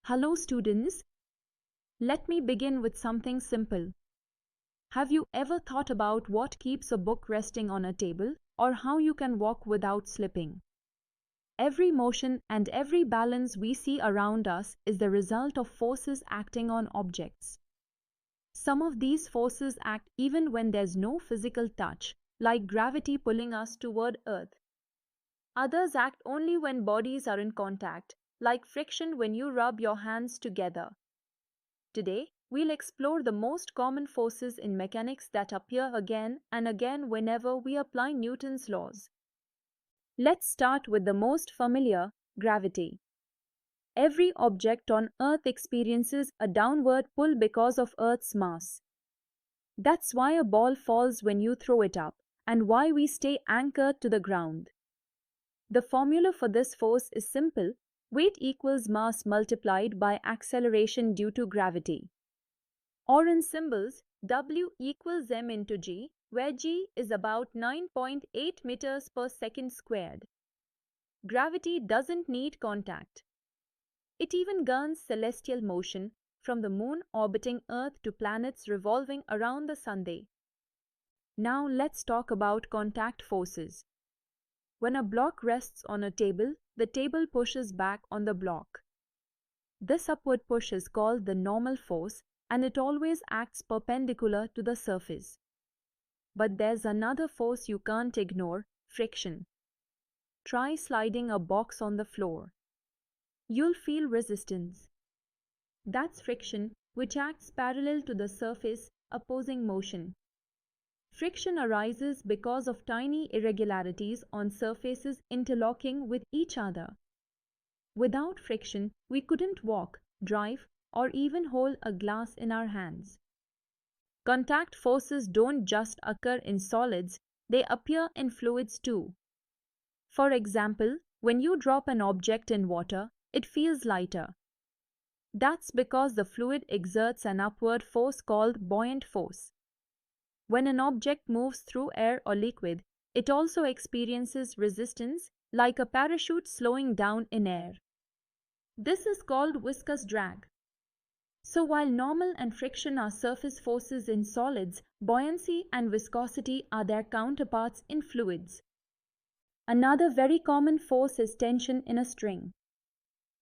Hello students, let me begin with something simple. Have you ever thought about what keeps a book resting on a table, or how you can walk without slipping? Every motion and every balance we see around us is the result of forces acting on objects. Some of these forces act even when there's no physical touch, like gravity pulling us toward Earth. Others act only when bodies are in contact, like friction when you rub your hands together. Today, we'll explore the most common forces in mechanics that appear again and again whenever we apply Newton's laws. Let's start with the most familiar, gravity. Every object on Earth experiences a downward pull because of Earth's mass. That's why a ball falls when you throw it up, and why we stay anchored to the ground. The formula for this force is simple: weight equals mass multiplied by acceleration due to gravity. Or in symbols, W equals m into g, where g is about 9.8 meters per second squared. Gravity doesn't need contact. It even governs celestial motion, from the moon orbiting Earth to planets revolving around the sun. Now let's talk about contact forces. When a block rests on a table, the table pushes back on the block. This upward push is called the normal force, and it always acts perpendicular to the surface. But there's another force you can't ignore: friction. Try sliding a box on the floor. You'll feel resistance. That's friction, which acts parallel to the surface, opposing motion. Friction arises because of tiny irregularities on surfaces interlocking with each other. Without friction, we couldn't walk, drive, or even hold a glass in our hands. Contact forces don't just occur in solids, they appear in fluids too. For example, when you drop an object in water, it feels lighter. That's because the fluid exerts an upward force called buoyant force. When an object moves through air or liquid, it also experiences resistance, like a parachute slowing down in air. This is called viscous drag. So while normal and friction are surface forces in solids, buoyancy and viscosity are their counterparts in fluids. Another very common force is tension in a string.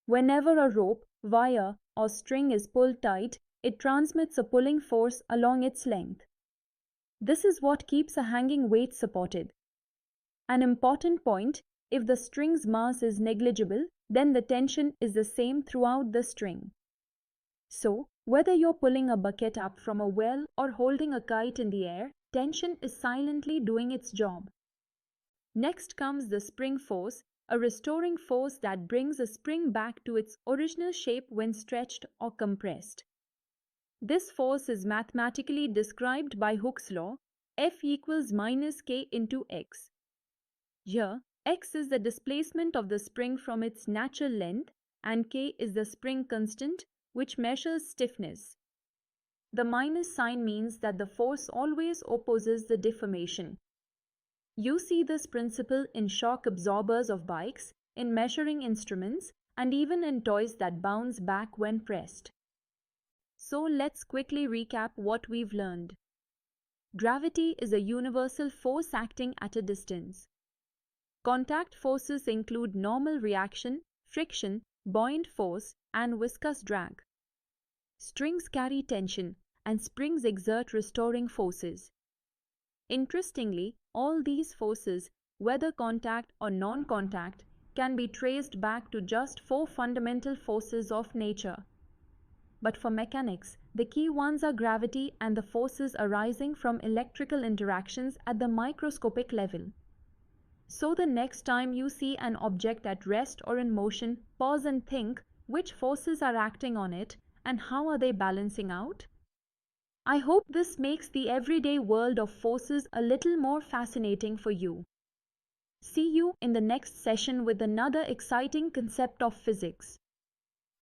Whenever a rope, wire, or string is pulled tight, it transmits a pulling force along its length. This is what keeps a hanging weight supported. An important point: if the string's mass is negligible, then the tension is the same throughout the string. So, whether you're pulling a bucket up from a well or holding a kite in the air, tension is silently doing its job. Next comes the spring force, a restoring force that brings a spring back to its original shape when stretched or compressed. This force is mathematically described by Hooke's law: F equals minus k into x. Here, x is the displacement of the spring from its natural length, and k is the spring constant, which measures stiffness. The minus sign means that the force always opposes the deformation. You see this principle in shock absorbers of bikes, in measuring instruments, and even in toys that bounce back when pressed. So let's quickly recap what we've learned. Gravity is a universal force acting at a distance. Contact forces include normal reaction, friction, buoyant force, and viscous drag. Strings carry tension, and springs exert restoring forces. Interestingly, all these forces, whether contact or non-contact, can be traced back to just 4 fundamental forces of nature. But for mechanics, the key ones are gravity and the forces arising from electrical interactions at the microscopic level. So the next time you see an object at rest or in motion, pause and think: which forces are acting on it and how are they balancing out? I hope this makes the everyday world of forces a little more fascinating for you. See you in the next session with another exciting concept of physics.